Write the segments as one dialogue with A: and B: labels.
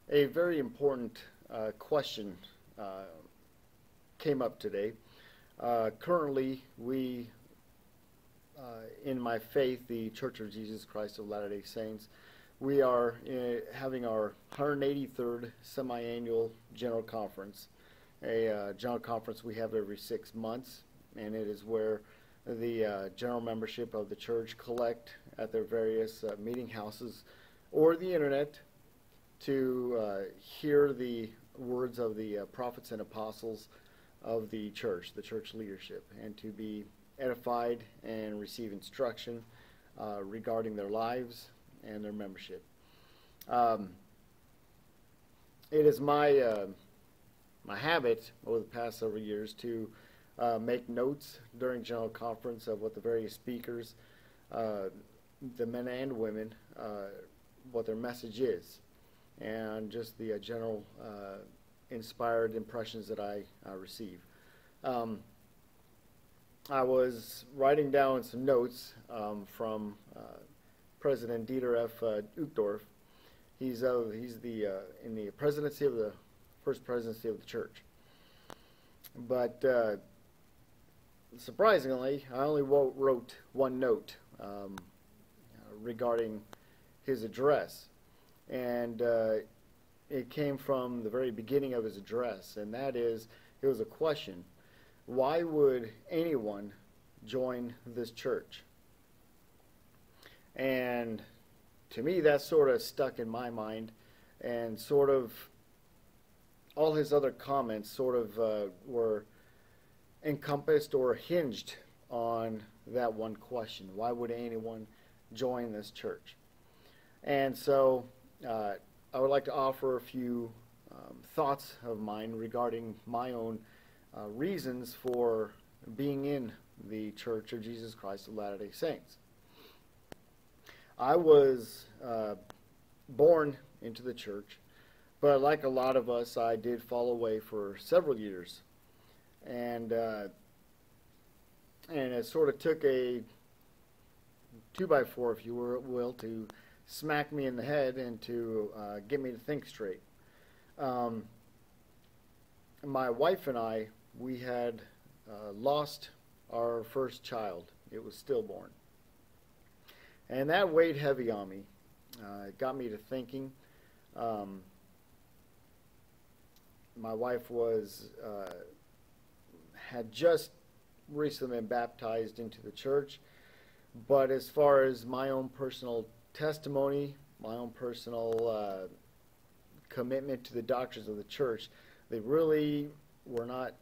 A: A very important question came up today. Currently, in my faith, the Church of Jesus Christ of Latter-day Saints, we are having our 183rd semi-annual General Conference, a General Conference we have every 6 months, and it is where the general membership of the church collect at their various meeting houses or the internet to hear the words of the prophets and apostles of the church leadership, and to be edified and receive instruction regarding their lives and their membership. It is my habit over the past several years to make notes during General Conference of what the various speakers, the men and women, what their message is, and just the general inspired impressions that I receive. I was writing down some notes from President Dieter F. Uchtdorf. He's in the presidency of the first presidency of the church. But surprisingly, I only wrote one note regarding his address, and it came from the very beginning of his address, and that is, it was a question: why would anyone join this church? And to me, that sort of stuck in my mind, and sort of all his other comments sort of were encompassed or hinged on that one question: why would anyone join this church? And so I would like to offer a few thoughts of mine regarding my own reasons for being in the Church of Jesus Christ of Latter-day Saints. I was born into the church, but like a lot of us, I did fall away for several years, and it sort of took a 2x4, if you will, to smack me in the head and to get me to think straight. My wife and I, we had lost our first child. It was stillborn. And that weighed heavy on me. It got me to thinking. My wife had just recently been baptized into the church, but as far as my own personal testimony, my own personal commitment to the doctrines of the church, they really were not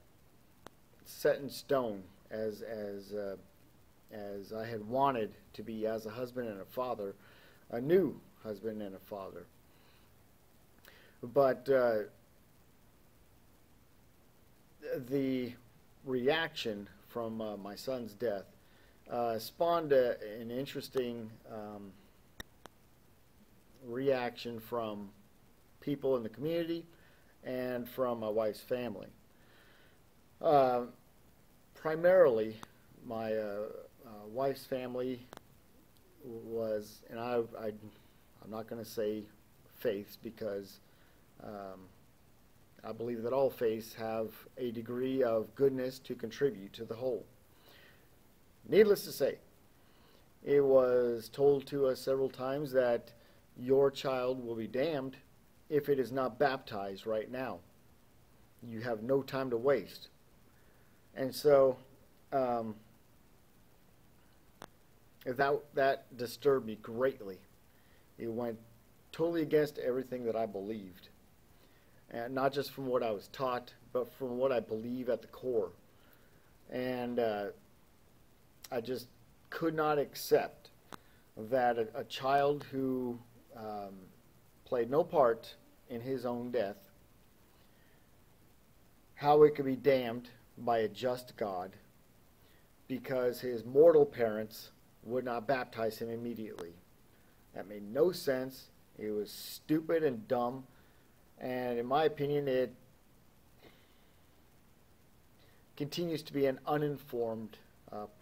A: set in stone as I had wanted to be as a husband and a father, a new husband and a father. But the reaction from my son's death spawned an interesting reaction from people in the community and from my wife's family. Primarily, my wife's family was, and I'm not going to say faiths, because I believe that all faiths have a degree of goodness to contribute to the whole. Needless to say, it was told to us several times that your child will be damned if it is not baptized right now. You have no time to waste. And so that disturbed me greatly. It went totally against everything that I believed, and not just from what I was taught, but from what I believe at the core. And I just could not accept that a child who played no part in his own death, how it could be damned by a just God because his mortal parents would not baptize him immediately. That made no sense. It was stupid and dumb, and in my opinion, it continues to be an uninformed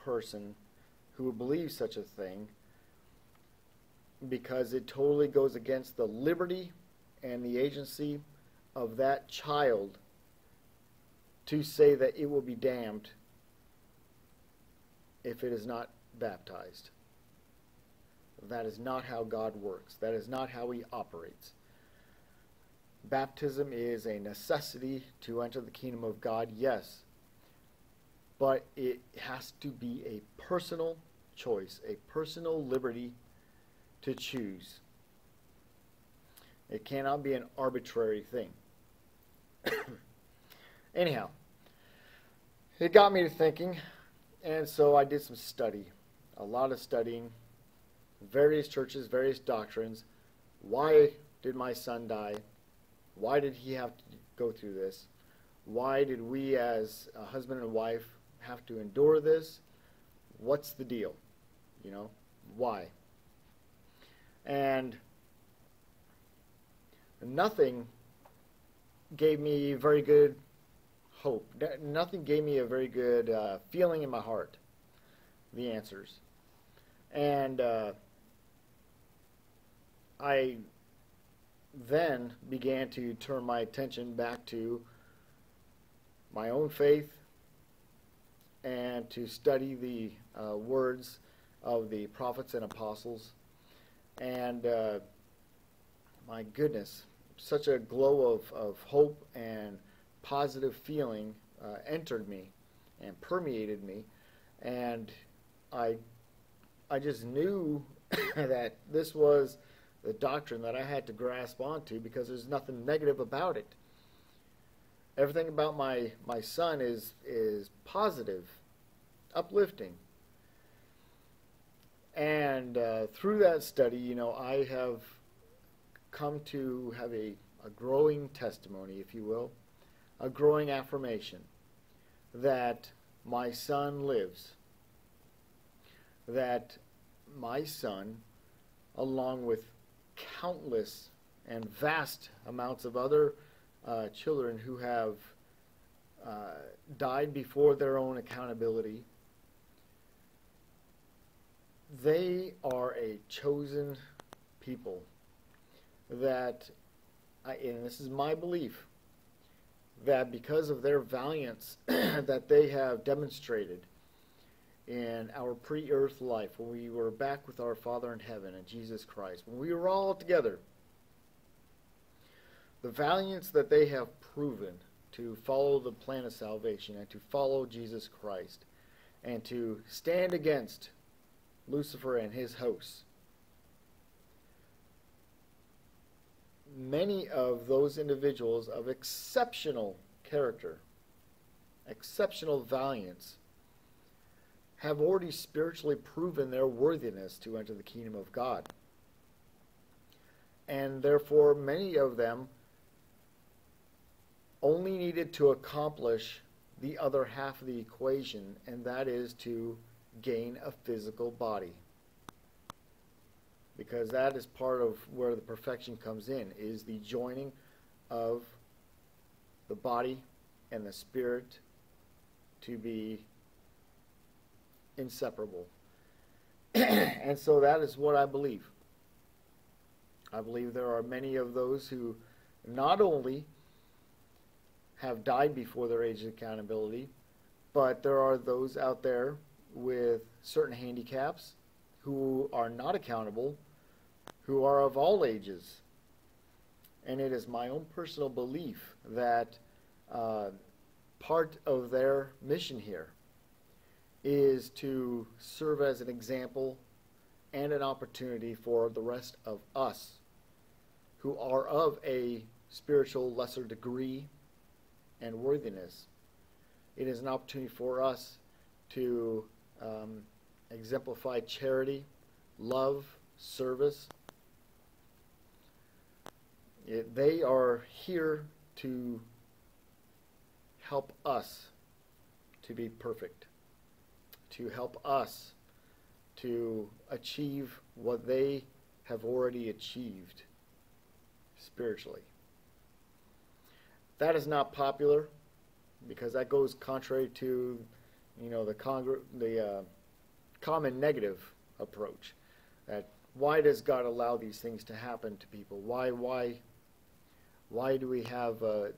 A: person who would believe such a thing, because it totally goes against the liberty and the agency of that child to say that it will be damned if it is not baptized. That is not how God works. That is not how He operates. Baptism is a necessity to enter the kingdom of God, yes, but it has to be a personal choice, a personal liberty to choose. It cannot be an arbitrary thing. Anyhow, it got me to thinking, and so I did some study, a lot of studying, various churches, various doctrines. Why did my son die? Why did he have to go through this? Why did we as a husband and wife have to endure this? What's the deal? You know, why? And nothing gave me very good hope. Nothing gave me a very good feeling in my heart, the answers. And I then began to turn my attention back to my own faith and to study the words of the prophets and apostles. And my goodness, such a glow of hope and positive feeling entered me and permeated me. And I just knew that this was the doctrine that I had to grasp onto, because there's nothing negative about it. Everything about my son is positive, uplifting. And through that study, you know, I have come to have a growing testimony, if you will, a growing affirmation that my son lives, that my son, along with countless and vast amounts of other children who have died before their own accountability, they are a chosen people that, and this is my belief, that because of their valiance that they have demonstrated in our pre-earth life, when we were back with our Father in heaven and Jesus Christ, when we were all together, the valiance that they have proven to follow the plan of salvation and to follow Jesus Christ and to stand against Lucifer and his hosts. Many of those individuals of exceptional character, exceptional valiance, have already spiritually proven their worthiness to enter the kingdom of God. And therefore, many of them only needed to accomplish the other half of the equation, and that is to gain a physical body. Because that is part of where the perfection comes in, is the joining of the body and the spirit to be inseparable. And so that is what I believe. I believe there are many of those who not only have died before their age of accountability, but there are those out there with certain handicaps who are not accountable, who are of all ages. And it is my own personal belief that part of their mission here is to serve as an example and an opportunity for the rest of us who are of a spiritual lesser degree and worthiness. It is an opportunity for us to exemplify charity, love, service. They are here to help us to be perfect, to help us to achieve what they have already achieved spiritually. That is not popular, because that goes contrary to, you know, the common negative approach. That why does God allow these things to happen to people? Why Why do we have the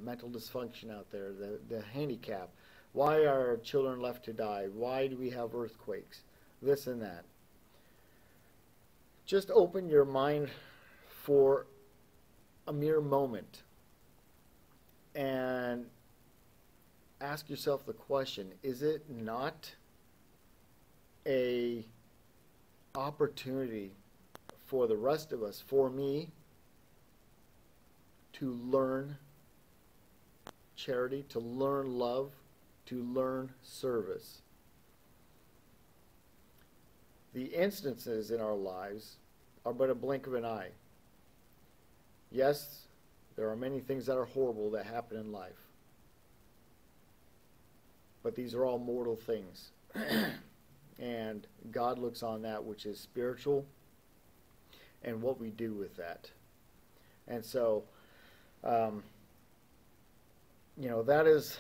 A: mental dysfunction out there, the handicap? Why are our children left to die? Why do we have earthquakes? This and that. Just open your mind for a mere moment and ask yourself the question, is it not a opportunity for the rest of us, for me, to learn charity, to learn love, to learn service? The instances in our lives are but a blink of an eye. Yes, there are many things that are horrible that happen in life, but these are all mortal things. And God looks on that which is spiritual and what we do with that. And so, that is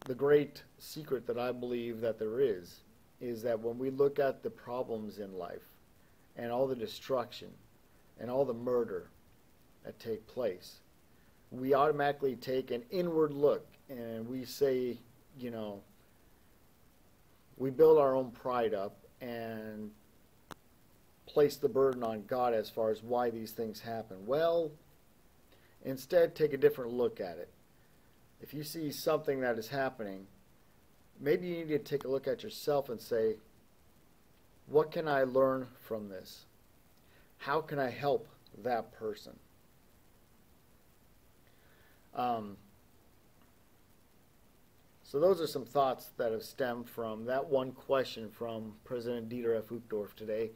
A: the great secret that I believe that there is that when we look at the problems in life and all the destruction and all the murder that take place, we automatically take an inward look and we say, we build our own pride up and place the burden on God as far as why these things happen. Well, instead, take a different look at it. If you see something that is happening, maybe you need to take a look at yourself and say, what can I learn from this? How can I help that person? So those are some thoughts that have stemmed from that one question from President Dieter F. Uchtdorf today,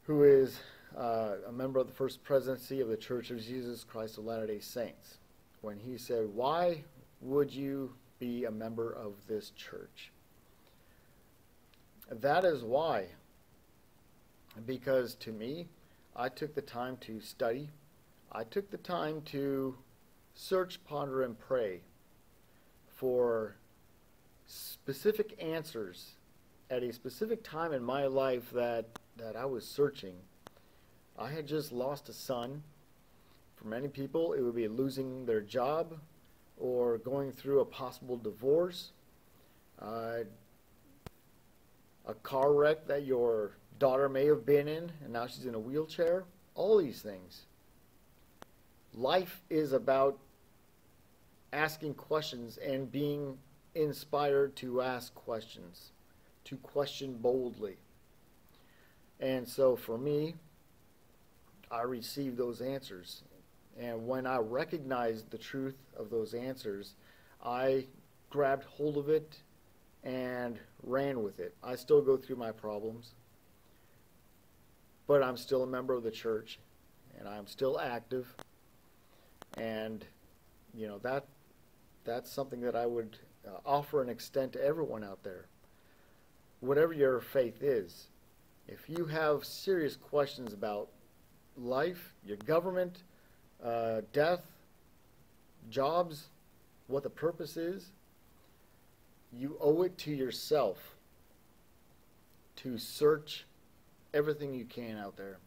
A: who is a member of the First Presidency of the Church of Jesus Christ of Latter-day Saints, when he said, why would you be a member of this church? That is why. Because to me, I took the time to study. I took the time to search, ponder, and pray for specific answers at a specific time in my life that I was searching. I had just lost a son. For many people, it would be losing their job or going through a possible divorce, a car wreck that your daughter may have been in and now she's in a wheelchair. All these things. Life is about asking questions and being inspired to ask questions, to question boldly. And so for me, I received those answers. And when I recognized the truth of those answers, I grabbed hold of it and ran with it. I still go through my problems, but I'm still a member of the church, and I'm still active. And, that's something that I would offer and extend to everyone out there. Whatever your faith is, if you have serious questions about life, your government, death, jobs, what the purpose is, you owe it to yourself to search everything you can out there,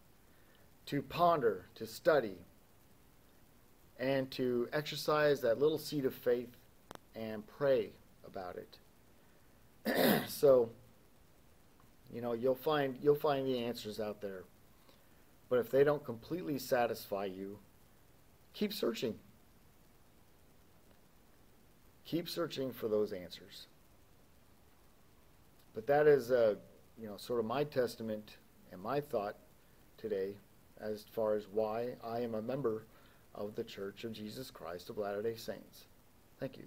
A: to ponder, to study, and to exercise that little seed of faith and pray about it. So, you'll find the answers out there. But if they don't completely satisfy you, keep searching. Keep searching for those answers. But that is, sort of my testament and my thought today as far as why I am a member of the Church of Jesus Christ of Latter-day Saints. Thank you.